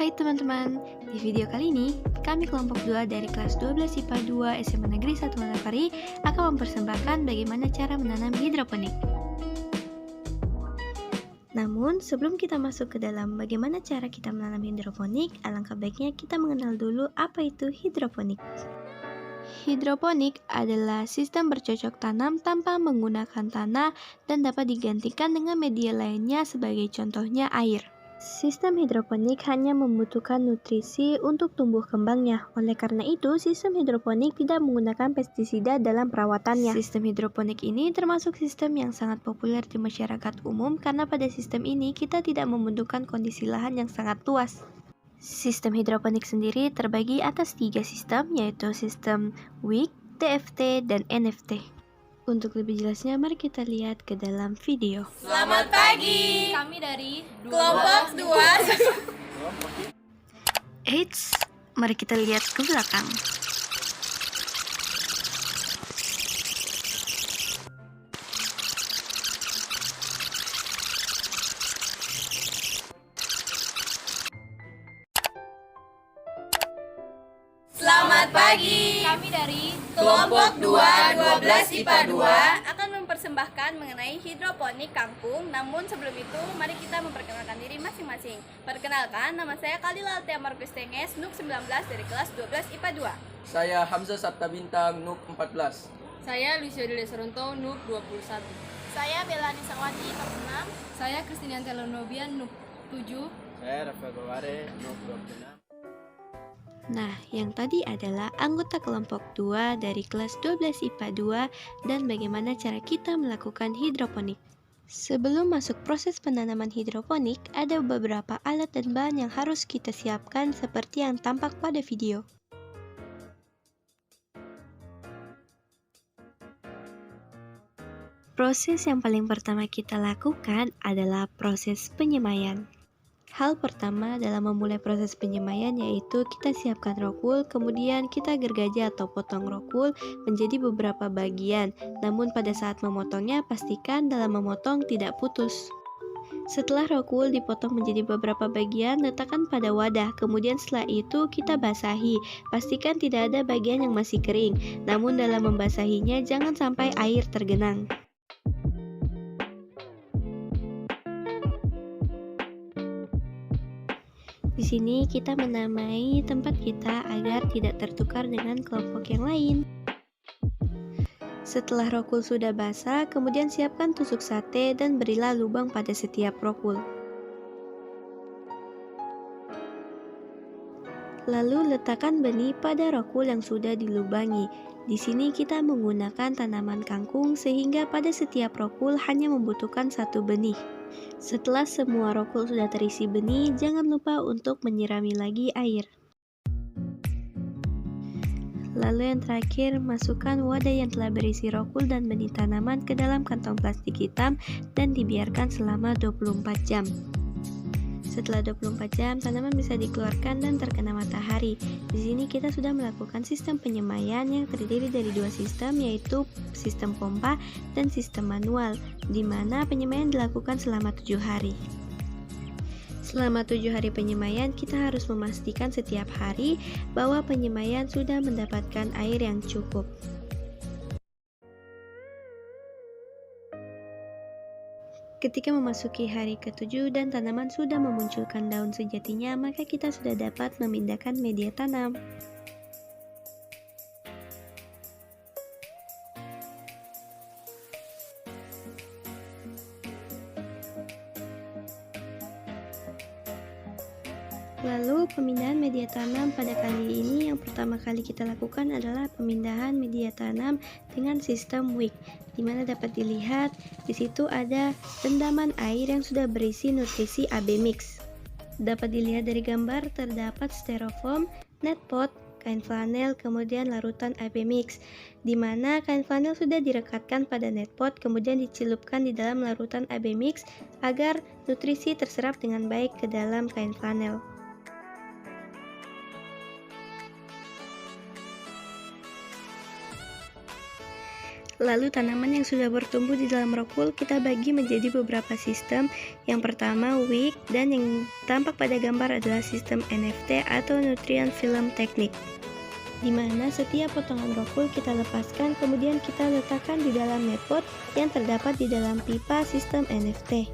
Hai teman-teman, di video kali ini kami kelompok 2 dari kelas 12 IPA 2 SMA Negeri 1 Manokwari akan mempersembahkan bagaimana cara menanam hidroponik. Namun, sebelum kita masuk ke dalam bagaimana cara kita menanam hidroponik, alangkah baiknya kita mengenal dulu apa itu hidroponik. Hidroponik adalah sistem bercocok tanam tanpa menggunakan tanah dan dapat digantikan dengan media lainnya sebagai contohnya air. Sistem hidroponik hanya membutuhkan nutrisi untuk tumbuh kembangnya. Oleh karena itu, sistem hidroponik tidak menggunakan pestisida dalam perawatannya. Sistem hidroponik ini termasuk sistem yang sangat populer di masyarakat umum karena pada sistem ini kita tidak membutuhkan kondisi lahan yang sangat luas. Sistem hidroponik sendiri terbagi atas 3 sistem, yaitu sistem Wick, TFT, dan NFT. Untuk lebih jelasnya, mari kita lihat ke dalam video. Selamat pagi. Kami dari Kelompok 2. Eits, mari kita lihat ke belakang. Selamat pagi. Kami dari Kelompok 2 12 IPA 2 akan mempersembahkan mengenai hidroponik kangkung. Namun sebelum itu, mari kita memperkenalkan diri masing-masing. Perkenalkan, nama saya Kalila Altea Markus Tenges, NUK 19 dari kelas 12 IPA 2. Saya Hamzah Sabta Bintang, NUK 14. Saya Lucia Dele Soronto, NUK 21. Saya Belani Sawati, IPA 6. Saya Christinian Telonobian, NUK 7. Saya Rafael Goware, NUK 26. Nah, yang tadi adalah anggota kelompok 2 dari kelas 12 IPA 2 dan bagaimana cara kita melakukan hidroponik. Sebelum masuk proses penanaman hidroponik, ada beberapa alat dan bahan yang harus kita siapkan seperti yang tampak pada video. Proses yang paling pertama kita lakukan adalah proses penyemaian. Hal pertama dalam memulai proses penyemaian yaitu kita siapkan rokul, kemudian kita gergaji atau potong rokul menjadi beberapa bagian. Namun pada saat memotongnya, pastikan dalam memotong tidak putus. Setelah rokul dipotong menjadi beberapa bagian, letakkan pada wadah. Kemudian setelah itu kita basahi. Pastikan tidak ada bagian yang masih kering. Namun dalam membasahinya jangan sampai air tergenang. Di sini kita menamai tempat kita agar tidak tertukar dengan kelompok yang lain. Setelah rokul sudah basah, kemudian siapkan tusuk sate dan berilah lubang pada setiap rokul. Lalu letakkan benih pada rokul yang sudah dilubangi. Di sini kita menggunakan tanaman kangkung sehingga pada setiap rokul hanya membutuhkan 1 benih. Setelah semua rokul sudah terisi benih, jangan lupa untuk menyirami lagi air. Lalu yang terakhir, masukkan wadah yang telah berisi rokul dan benih tanaman ke dalam kantong plastik hitam dan dibiarkan selama 24 jam. Setelah 24 jam, tanaman bisa dikeluarkan dan terkena matahari. Di sini kita sudah melakukan sistem penyemaian yang terdiri dari 2 sistem, yaitu sistem pompa dan sistem manual, di mana penyemaian dilakukan selama 7 hari. Selama 7 hari penyemaian, kita harus memastikan setiap hari bahwa penyemaian sudah mendapatkan air yang cukup. Ketika memasuki hari ke-7 dan tanaman sudah memunculkan daun sejatinya, maka kita sudah dapat memindahkan media tanam. Lalu pemindahan media tanam pada kali ini yang pertama kali kita lakukan adalah pemindahan media tanam dengan sistem Wick, di mana dapat dilihat di situ ada rendaman air yang sudah berisi nutrisi AB mix. Dapat dilihat dari gambar terdapat styrofoam, net pot, kain flanel, kemudian larutan AB mix, di mana kain flanel sudah direkatkan pada net pot kemudian dicelupkan di dalam larutan AB mix agar nutrisi terserap dengan baik ke dalam kain flanel. Lalu tanaman yang sudah bertumbuh di dalam rokul kita bagi menjadi beberapa sistem. Yang pertama wick, dan yang tampak pada gambar adalah sistem NFT atau Nutrient Film Technique, di mana setiap potongan rokul kita lepaskan kemudian kita letakkan di dalam netpot yang terdapat di dalam pipa sistem NFT.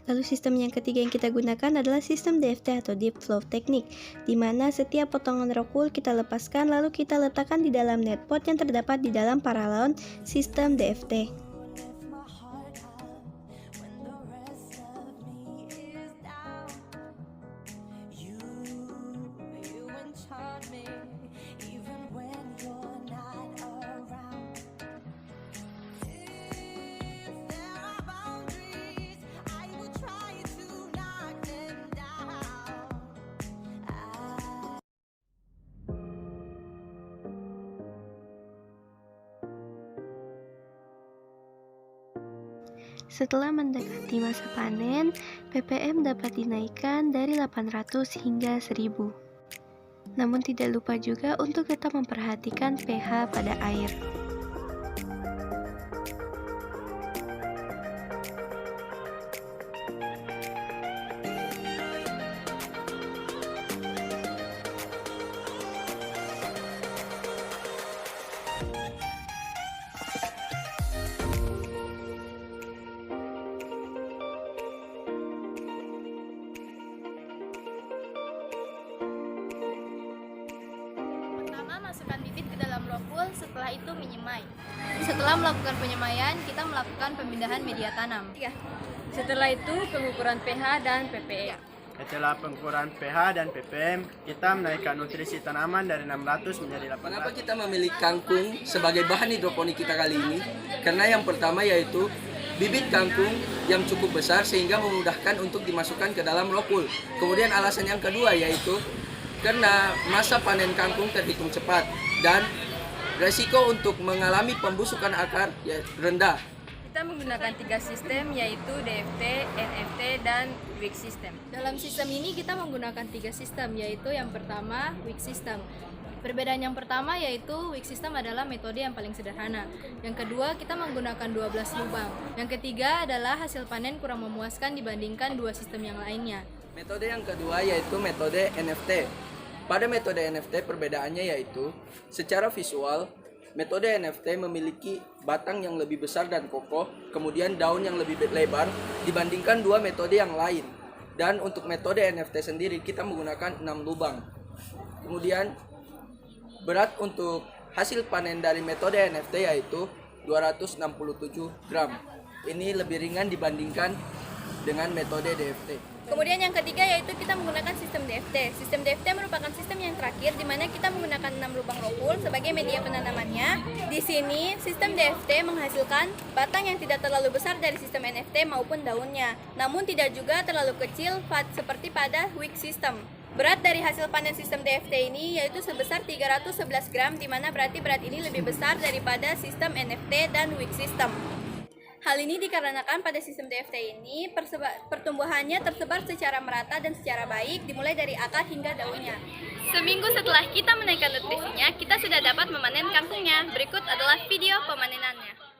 Lalu sistem yang ketiga yang kita gunakan adalah sistem DFT atau Deep Flow Technique, di mana setiap potongan rokul kita lepaskan lalu kita letakkan di dalam netpot yang terdapat di dalam paralon sistem DFT. Setelah mendekati masa panen, ppm dapat dinaikkan dari 800 hingga 1000. Namun tidak lupa juga untuk tetap memperhatikan pH pada air. Masukkan bibit ke dalam rokul, setelah itu menyemai. Setelah melakukan penyemaian, kita melakukan pemindahan media tanam. Setelah itu pengukuran pH dan ppm. Setelah pengukuran pH dan ppm, kita menaikkan nutrisi tanaman dari 600 menjadi 800. Kenapa kita memilih kangkung sebagai bahan hidroponik kita kali ini? Karena yang pertama yaitu bibit kangkung yang cukup besar sehingga memudahkan untuk dimasukkan ke dalam rokul. Kemudian alasan yang kedua yaitu karena masa panen kangkung terhitung cepat dan resiko untuk mengalami pembusukan akar rendah. Kita menggunakan 3 sistem yaitu DFT, NFT, dan wick system. Dalam sistem ini kita menggunakan 3 sistem, yaitu yang pertama wick system. Perbedaan yang pertama yaitu wick system adalah metode yang paling sederhana. Yang kedua, kita menggunakan 12 lubang. Yang ketiga adalah hasil panen kurang memuaskan dibandingkan 2 sistem yang lainnya. Metode yang kedua yaitu metode NFT. Pada metode NFT perbedaannya yaitu secara visual, metode NFT memiliki batang yang lebih besar dan kokoh, kemudian daun yang lebih lebar dibandingkan 2 metode yang lain. Dan untuk metode NFT sendiri kita menggunakan 6 lubang. Kemudian berat untuk hasil panen dari metode NFT yaitu 267 gram. Ini lebih ringan dibandingkan dengan metode DFT. Kemudian yang ketiga yaitu kita menggunakan sistem DFT. Sistem DFT merupakan sistem yang terakhir di mana kita menggunakan 6 lubang rokul sebagai media penanamannya. Di sini sistem DFT menghasilkan batang yang tidak terlalu besar dari sistem NFT maupun daunnya, namun tidak juga terlalu kecil seperti pada wick system. Berat dari hasil panen sistem DFT ini yaitu sebesar 311 gram, di mana berarti berat ini lebih besar daripada sistem NFT dan wick system. Hal ini dikarenakan pada sistem DFT ini pertumbuhannya tersebar secara merata dan secara baik, dimulai dari akar hingga daunnya. Seminggu setelah kita menaikkan nutrisinya, kita sudah dapat memanen kangkungnya. Berikut adalah video pemanenannya.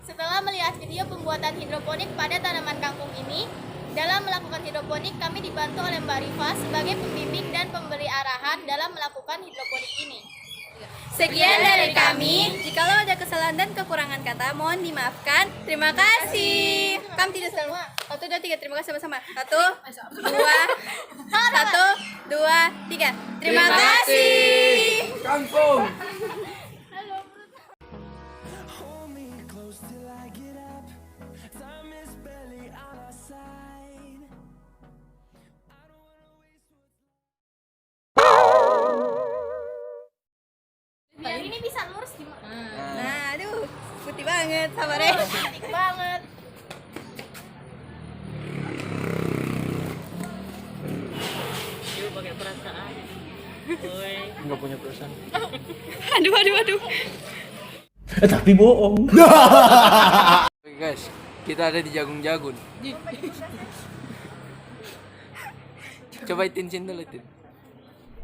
Setelah melihat video pembuatan hidroponik pada tanaman kangkung ini, dalam melakukan hidroponik kami dibantu oleh Mbak Rifa sebagai pembimbing dan pemberi arahan dalam melakukan hidroponik ini. Sekian dari kami. Jikalau ada kesalahan dan kekurangan kata, mohon dimaafkan. Terima kasih. Kamu tidak selalu. 1, 2, 3. Terima kasih sama-sama. 1, 2, 3. Terima kasih. Kampung. Biar ini bisa lurus gimana? Nah, aduh, putih banget, sabar ya. Cantik banget. Nggak punya perasaan. Aduh. Tapi bohong. Oke guys, kita ada di Jagung-Jagun. Coba Tin dulu Tin.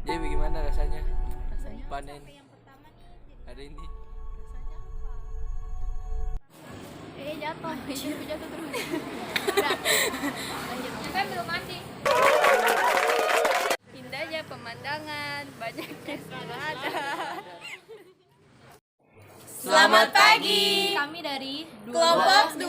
Jadi bagaimana rasanya? Panen hari ini. Jatuh terus. Udah. Lanjut. Sampai belum mandi. Indahnya pemandangan, banyaknya suara. Selamat pagi. Kami dari Kelompok 2